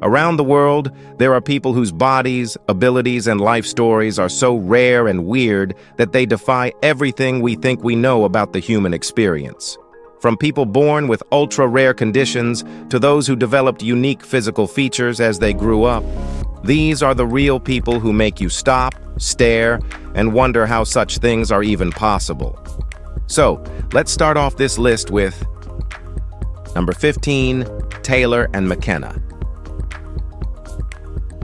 Around the world, there are people whose bodies, abilities, and life stories are so rare and weird that they defy everything we think we know about the human experience. From people born with ultra-rare conditions to those who developed unique physical features as they grew up, these are the real people who make you stop, stare, and wonder how such things are even possible. So, let's start off this list with number 15, Taylor and McKenna.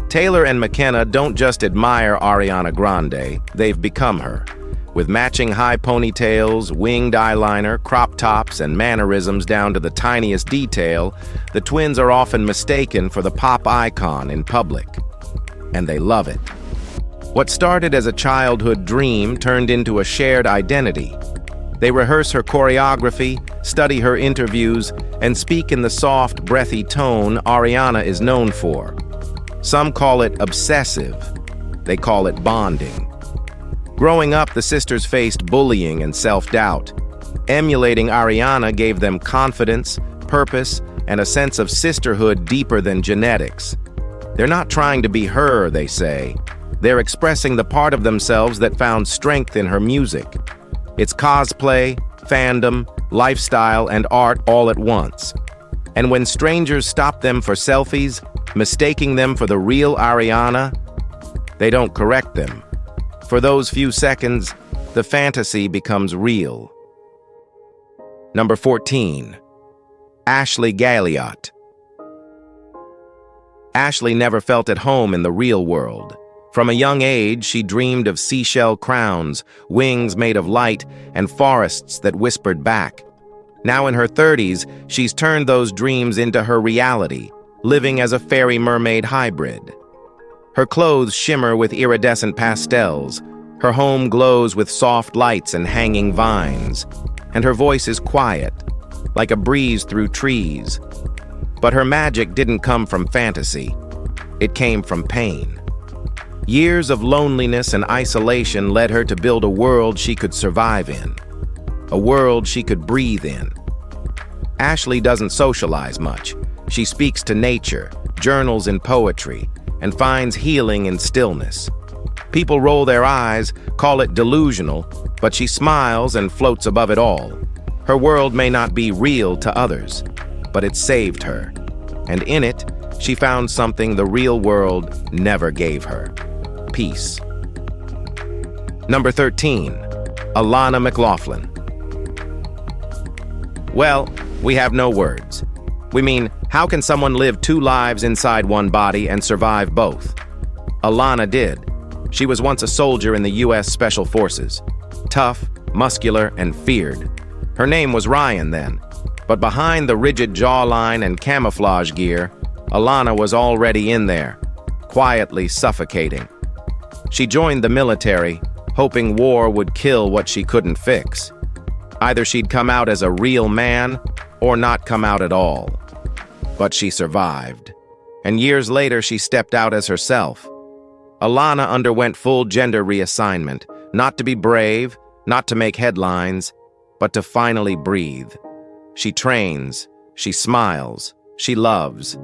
Taylor and McKenna don't just admire Ariana Grande, they've become her. With matching high ponytails, winged eyeliner, crop tops, and mannerisms down to the tiniest detail, the twins are often mistaken for the pop icon in public. And they love it. What started as a childhood dream turned into a shared identity. They rehearse her choreography, study her interviews, and speak in the soft, breathy tone Ariana is known for. Some call it obsessive. They call it bonding. Growing up, the sisters faced bullying and self-doubt. Emulating Ariana gave them confidence, purpose, and a sense of sisterhood deeper than genetics. They're not trying to be her, they say. They're expressing the part of themselves that found strength in her music. It's cosplay, fandom, lifestyle, and art all at once. And when strangers stop them for selfies, mistaking them for the real Ariana, they don't correct them. For those few seconds, the fantasy becomes real. Number 14, Ashley Galliot. Ashley never felt at home in the real world. From a young age, she dreamed of seashell crowns, wings made of light, and forests that whispered back. Now in her 30s, she's turned those dreams into her reality, living as a fairy mermaid hybrid. Her clothes shimmer with iridescent pastels, her home glows with soft lights and hanging vines, and her voice is quiet, like a breeze through trees. But her magic didn't come from fantasy. It came from pain. Years of loneliness and isolation led her to build a world she could survive in, a world she could breathe in. Ashley doesn't socialize much. She speaks to nature, journals in poetry, and finds healing in stillness. People roll their eyes, call it delusional, but she smiles and floats above it all. Her world may not be real to others, but it saved her. And in it, she found something the real world never gave her: peace. Number 13, Alana McLaughlin. Well, we have no words. We mean, how can someone live two lives inside one body and survive both? Alana did. She was once a soldier in the U.S. Special Forces. Tough, muscular, and feared. Her name was Ryan then, but behind the rigid jawline and camouflage gear, Alana was already in there, quietly suffocating. She joined the military, hoping war would kill what she couldn't fix. Either she'd come out as a real man or not come out at all. But she survived. And years later, she stepped out as herself. Alana underwent full gender reassignment, not to be brave, not to make headlines, but to finally breathe. She trains, she smiles, she loves.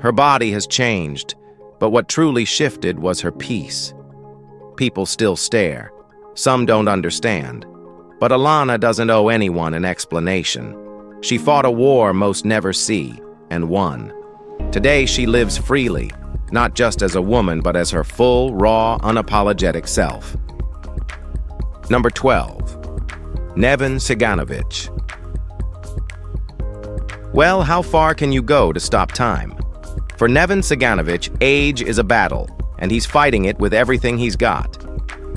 Her body has changed, but what truly shifted was her peace. People still stare. Some don't understand. But Alana doesn't owe anyone an explanation. She fought a war most never see, and won. Today she lives freely, not just as a woman, but as her full, raw, unapologetic self. Number 12, Nevin Ciganovich. Well, how far can you go to stop time? For Nevin Ciganovich, age is a battle, and he's fighting it with everything he's got.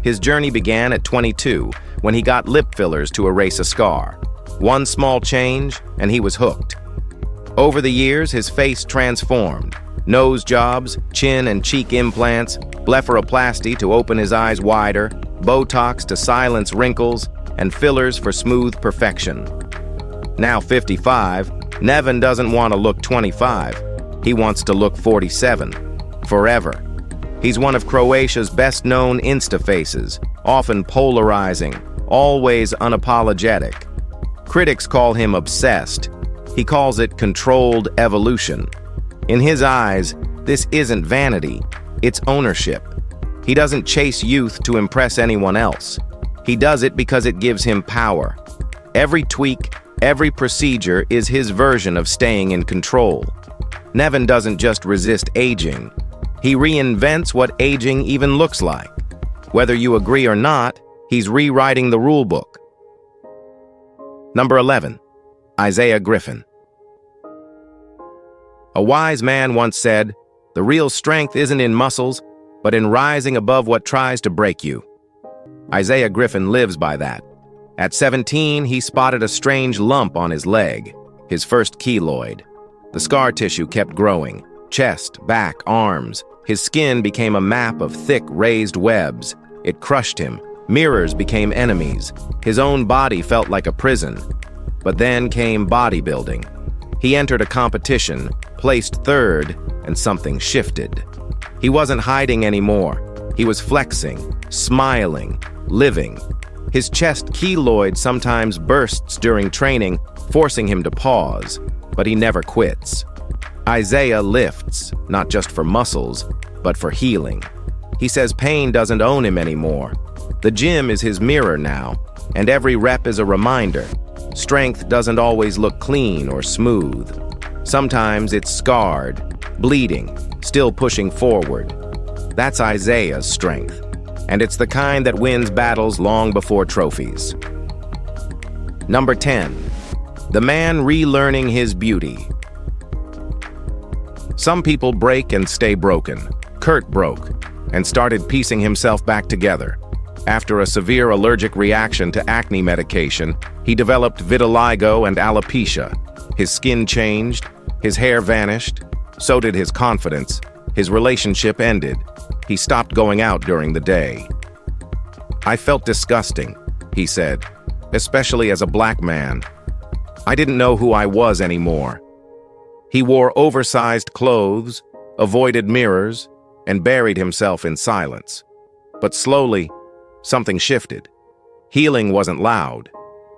His journey began at 22, when he got lip fillers to erase a scar. One small change, and he was hooked. Over the years, his face transformed. Nose jobs, chin and cheek implants, blepharoplasty to open his eyes wider, Botox to silence wrinkles, and fillers for smooth perfection. Now 55, Nevin doesn't want to look 25. He wants to look 47. Forever. He's one of Croatia's best-known Insta faces, often polarizing, always unapologetic. Critics call him obsessed. He calls it controlled evolution. In his eyes, This isn't vanity, it's ownership. He doesn't chase youth to impress anyone else. He does it because it gives him power. Every tweak, every procedure is his version of staying in control. Nevin doesn't just resist aging. He reinvents what aging even looks like. Whether you agree or not, he's rewriting the rule book. Number 11. Isaiah Griffin. A wise man once said, "The real strength isn't in muscles, but in rising above what tries to break you." Isaiah Griffin lives by that. At 17, he spotted a strange lump on his leg, his first keloid. The scar tissue kept growing, chest, back, arms. His skin became a map of thick, raised webs. It crushed him. Mirrors became enemies. His own body felt like a prison. But then came bodybuilding. He entered a competition, placed third, and something shifted. He wasn't hiding anymore. He was flexing, smiling, living. His chest keloid sometimes bursts during training, forcing him to pause, but he never quits. Isaiah lifts, not just for muscles, but for healing. He says pain doesn't own him anymore. The gym is his mirror now, and every rep is a reminder. Strength doesn't always look clean or smooth. Sometimes it's scarred, bleeding, still pushing forward. That's Isaiah's strength, and it's the kind that wins battles long before trophies. Number 10. The man relearning his beauty. Some people break and stay broken. Kurt broke and started piecing himself back together. After a severe allergic reaction to acne medication, he developed vitiligo and alopecia. His skin changed, his hair vanished, so did his confidence. His relationship ended. He stopped going out during the day. "I felt disgusting," he said, "especially as a black man. I didn't know who I was anymore." He wore oversized clothes, avoided mirrors, and buried himself in silence. But slowly, something shifted. Healing wasn't loud.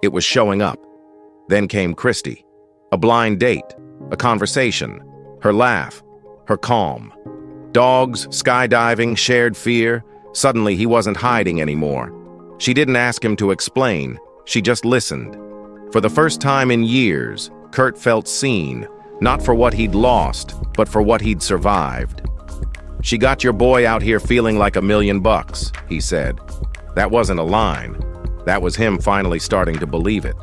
It was showing up. Then came Christy. A blind date, a conversation, her laugh, her calm. Dogs, skydiving, shared fear. Suddenly, he wasn't hiding anymore. She didn't ask him to explain. She just listened. For the first time in years, Kurt felt seen, not for what he'd lost, but for what he'd survived. "She got your boy out here feeling like $1,000,000, he said. That wasn't a line. That was him finally starting to believe it.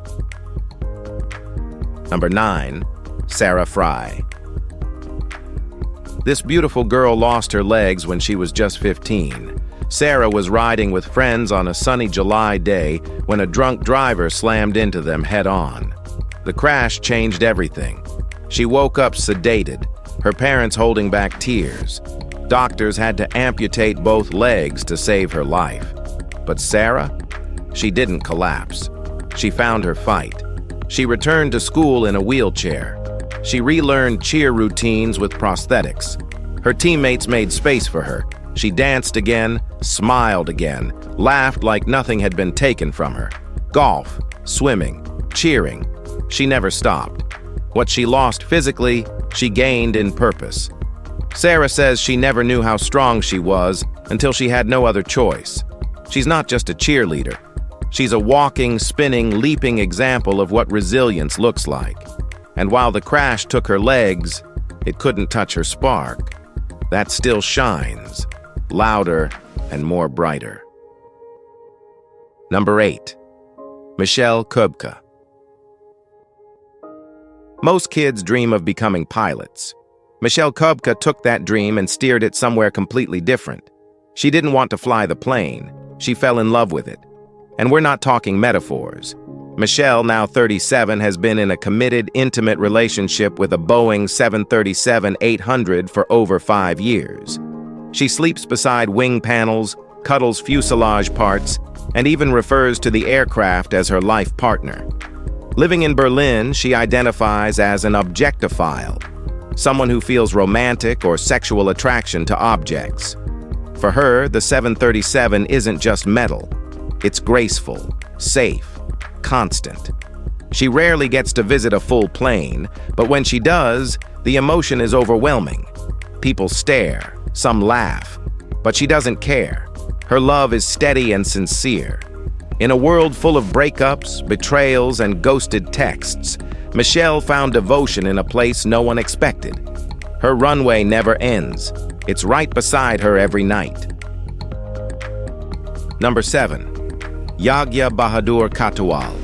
Number 9. Sarah Fry. This beautiful girl lost her legs when she was just 15. Sarah was riding with friends on a sunny July day when a drunk driver slammed into them head-on. The crash changed everything. She woke up sedated, her parents holding back tears. Doctors had to amputate both legs to save her life. But Sarah? She didn't collapse. She found her fight. She returned to school in a wheelchair. She relearned cheer routines with prosthetics. Her teammates made space for her. She danced again, smiled again, laughed like nothing had been taken from her. Golf, swimming, cheering. She never stopped. What she lost physically, she gained in purpose. Sarah says she never knew how strong she was until she had no other choice. She's not just a cheerleader. She's a walking, spinning, leaping example of what resilience looks like. And while the crash took her legs, it couldn't touch her spark. That still shines, louder and more brighter. Number 8. Michelle Kubka. Most kids dream of becoming pilots. Michelle Kubka took that dream and steered it somewhere completely different. She didn't want to fly the plane. She fell in love with it. And we're not talking metaphors. Michelle, now 37, has been in a committed, intimate relationship with a Boeing 737-800 for over 5 years. She sleeps beside wing panels, cuddles fuselage parts, and even refers to the aircraft as her life partner. Living in Berlin, she identifies as an objectophile, someone who feels romantic or sexual attraction to objects. For her, the 737 isn't just metal. It's graceful, safe, constant. She rarely gets to visit a full plane, but when she does, the emotion is overwhelming. People stare, some laugh, but she doesn't care. Her love is steady and sincere. In a world full of breakups, betrayals, and ghosted texts, Michelle found devotion in a place no one expected. Her runway never ends. It's right beside her every night. Number 7. Yagya Bahadur Katwal.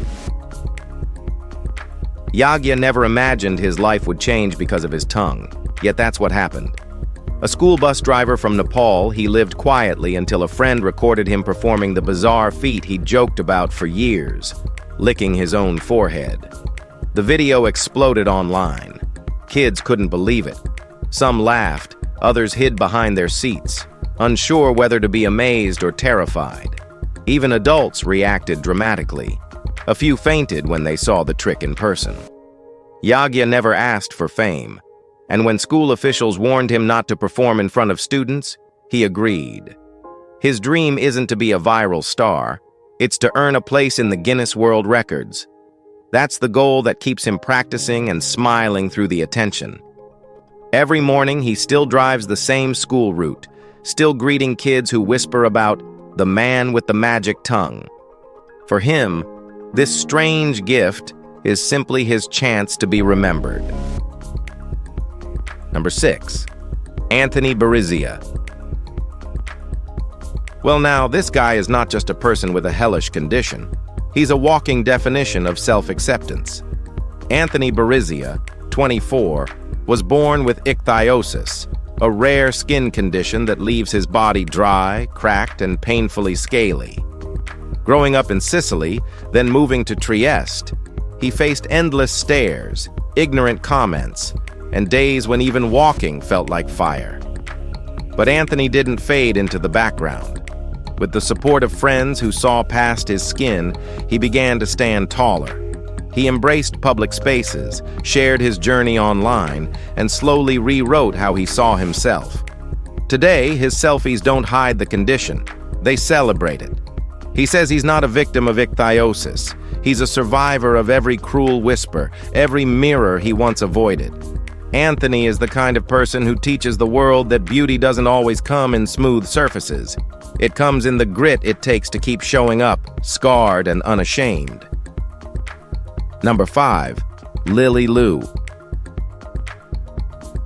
Yagya never imagined his life would change because of his tongue, yet that's what happened. A school bus driver from Nepal, he lived quietly until a friend recorded him performing the bizarre feat he'd joked about for years, licking his own forehead. The video exploded online. Kids couldn't believe it. Some laughed, others hid behind their seats, unsure whether to be amazed or terrified. Even adults reacted dramatically. A few fainted when they saw the trick in person. Yagya never asked for fame, and when school officials warned him not to perform in front of students, he agreed. His dream isn't to be a viral star, it's to earn a place in the Guinness World Records. That's the goal that keeps him practicing and smiling through the attention. Every morning, he still drives the same school route, still greeting kids who whisper about the man with the magic tongue. For him, this strange gift is simply his chance to be remembered. Number 6. Anthony Barizia. Well now, this guy is not just a person with a hellish condition. He's a walking definition of self-acceptance. Anthony Barizia, 24, was born with ichthyosis, a rare skin condition that leaves his body dry, cracked, and painfully scaly. Growing up in Sicily, then moving to Trieste, he faced endless stares, ignorant comments, and days when even walking felt like fire. But Anthony didn't fade into the background. With the support of friends who saw past his skin, he began to stand taller. He embraced public spaces, shared his journey online, and slowly rewrote how he saw himself. Today, his selfies don't hide the condition, they celebrate it. He says he's not a victim of ichthyosis. He's a survivor of every cruel whisper, every mirror he once avoided. Anthony is the kind of person who teaches the world that beauty doesn't always come in smooth surfaces. It comes in the grit it takes to keep showing up, scarred and unashamed. Number 5. Lily Lu.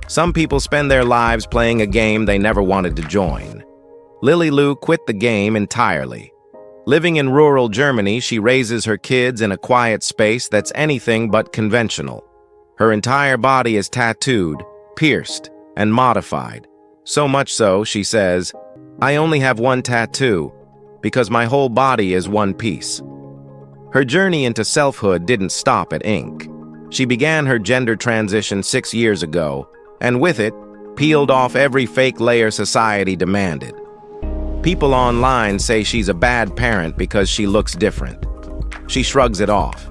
Some people spend their lives playing a game they never wanted to join. Lily Lu quit the game entirely. Living in rural Germany, she raises her kids in a quiet space that's anything but conventional. Her entire body is tattooed, pierced, and modified. So much so, she says, "I only have one tattoo, because my whole body is one piece." Her journey into selfhood didn't stop at ink. She began her gender transition 6 years ago, and with it, peeled off every fake layer society demanded. People online say she's a bad parent because she looks different. She shrugs it off.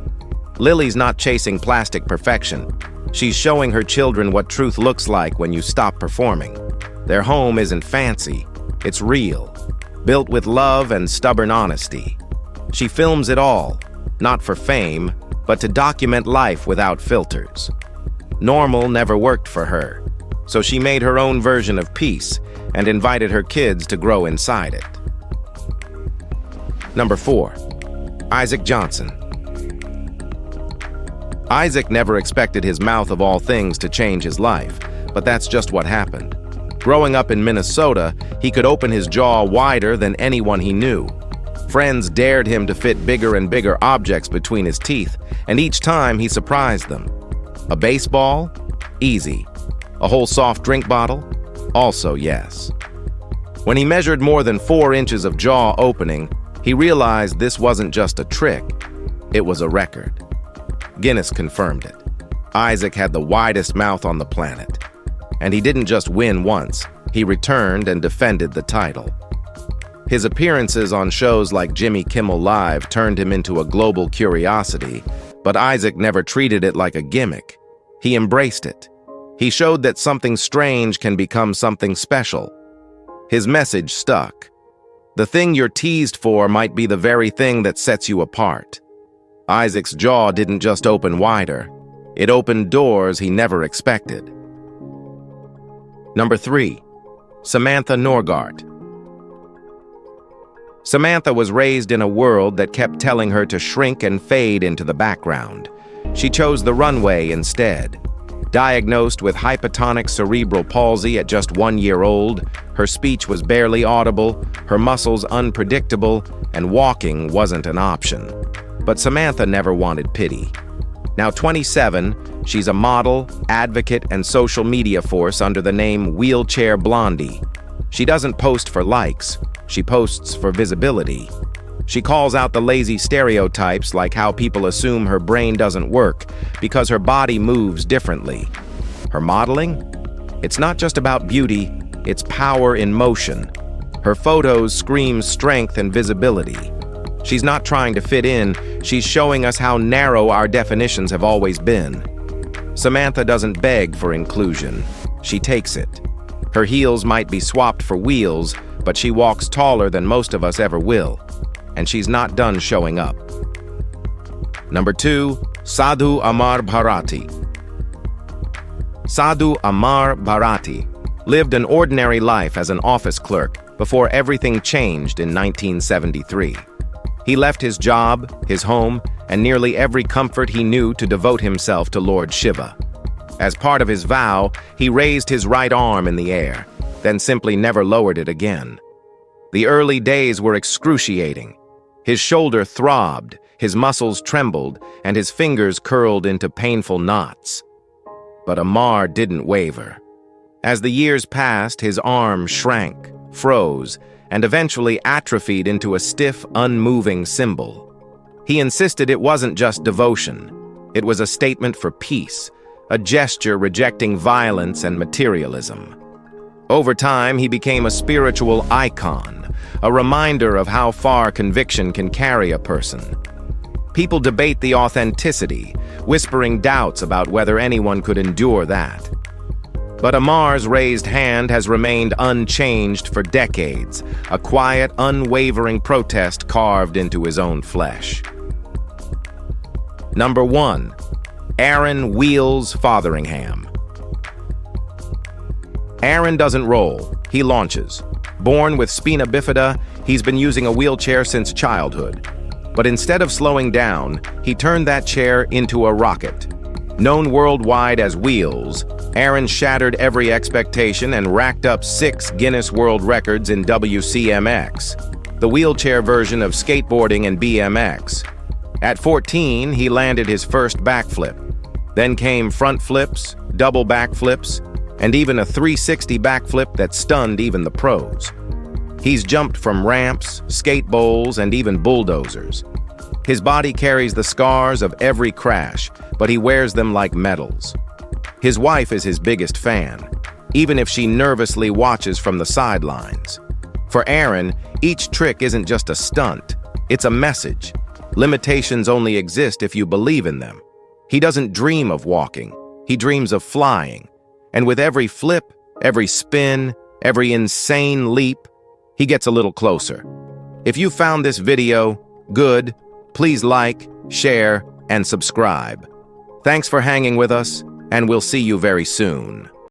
Lily's not chasing plastic perfection. She's showing her children what truth looks like when you stop performing. Their home isn't fancy, it's real, built with love and stubborn honesty. She films it all, not for fame, but to document life without filters. Normal never worked for her, so she made her own version of peace and invited her kids to grow inside it. Number 4. Isaac Johnson. Isaac never expected his mouth of all things to change his life, but that's just what happened. Growing up in Minnesota, he could open his jaw wider than anyone he knew. Friends dared him to fit bigger and bigger objects between his teeth, and each time he surprised them. A baseball? Easy. A whole soft drink bottle? Also yes. When he measured more than 4 inches of jaw opening, he realized this wasn't just a trick, it was a record. Guinness confirmed it. Isaac had the widest mouth on the planet. And he didn't just win once, he returned and defended the title. His appearances on shows like Jimmy Kimmel Live turned him into a global curiosity, but Isaac never treated it like a gimmick. He embraced it. He showed that something strange can become something special. His message stuck. The thing you're teased for might be the very thing that sets you apart. Isaac's jaw didn't just open wider, it opened doors he never expected. Number 3. Samantha Norgart. Samantha was raised in a world that kept telling her to shrink and fade into the background. She chose the runway instead. Diagnosed with hypotonic cerebral palsy at just 1 year old, her speech was barely audible, her muscles unpredictable, and walking wasn't an option. But Samantha never wanted pity. Now 27, she's a model, advocate, and social media force under the name Wheelchair Blondie. She doesn't post for likes, she posts for visibility. She calls out the lazy stereotypes like how people assume her brain doesn't work because her body moves differently. Her modeling? It's not just about beauty, it's power in motion. Her photos scream strength and visibility. She's not trying to fit in, she's showing us how narrow our definitions have always been. Samantha doesn't beg for inclusion, she takes it. Her heels might be swapped for wheels, but she walks taller than most of us ever will. And she's not done showing up. Number 2, Sadhu Amar Bharati. Sadhu Amar Bharati lived an ordinary life as an office clerk before everything changed in 1973. He left his job, his home, and nearly every comfort he knew to devote himself to Lord Shiva. As part of his vow, he raised his right arm in the air, then simply never lowered it again. The early days were excruciating. His shoulder throbbed, his muscles trembled, and his fingers curled into painful knots. But Amar didn't waver. As the years passed, his arm shrank, froze, and eventually atrophied into a stiff, unmoving symbol. He insisted it wasn't just devotion. It was a statement for peace, a gesture rejecting violence and materialism. Over time, he became a spiritual icon, a reminder of how far conviction can carry a person. People debate the authenticity, whispering doubts about whether anyone could endure that. But Amar's raised hand has remained unchanged for decades, a quiet, unwavering protest carved into his own flesh. Number 1. Aaron Wheels Fotheringham. Aaron doesn't roll, he launches. Born with spina bifida, he's been using a wheelchair since childhood. But instead of slowing down, he turned that chair into a rocket. Known worldwide as Wheels, Aaron shattered every expectation and racked up 6 Guinness World Records in WCMX, the wheelchair version of skateboarding and BMX. At 14, he landed his first backflip. Then came front flips, double backflips, and even a 360 backflip that stunned even the pros. He's jumped from ramps, skate bowls, and even bulldozers. His body carries the scars of every crash, but he wears them like medals. His wife is his biggest fan, even if she nervously watches from the sidelines. For Aaron, each trick isn't just a stunt, it's a message. Limitations only exist if you believe in them. He doesn't dream of walking, he dreams of flying. And with every flip, every spin, every insane leap, he gets a little closer. If you found this video good, please like, share, and subscribe. Thanks for hanging with us, and we'll see you very soon.